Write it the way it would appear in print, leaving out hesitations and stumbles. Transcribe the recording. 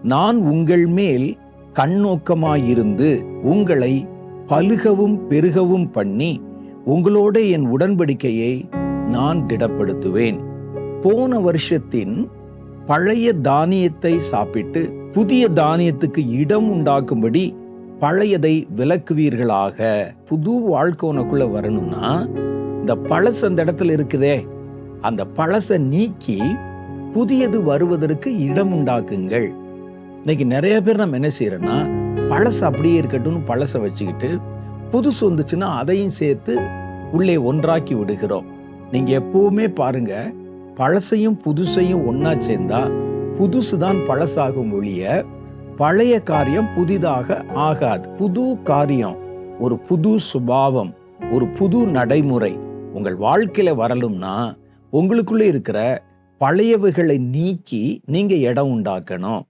நான் உங்கள் மேல் கண்ணோக்கமாயிருந்து உங்களை பலுகவும் பெருகவும் பண்ணி உங்களோட என் உடன்படிக்கையை நான் திடப்படுத்துவேன். போன வருஷத்தின் பழைய தானியத்தை சாப்பிட்டு புதிய தானியத்துக்கு இடம் உண்டாக்கும்படி பழையதை விலக்குவீர்களாக. புது வாழ்க்கை உனக்குள்ள வரணும்னா இந்த பழச அந்த இடத்துல இருக்குதே, அந்த பழச நீக்கி புதியது வருவதற்கு இடம் உண்டாக்குங்கள். இன்னைக்கு நிறைய பேர் நம்ம என்ன செய்யறோம்னா, பழச அப்படியே இருக்கட்டும் பழச வச்சுக்கிட்டு புதுசு வந்துச்சுன்னா அதையும் சேர்த்து உள்ளே ஒன்றாக்கி விடுகிறோம். நீங்க எப்பவுமே பாருங்க, பழசையும் புதுசையும் ஒன்னா சேர்ந்தா புதுசுதான் பழசாகும் ஒழிய பழைய காரியம் புதிதாக ஆகாது. புது காரியம், ஒரு புது சுபாவம், ஒரு புது நடைமுறை உங்கள் வாழ்க்கையில வரலும்னா உங்களுக்குள்ள இருக்கிற பழையவைகளை நீக்கி நீங்க இடம் உண்டாக்கணும்.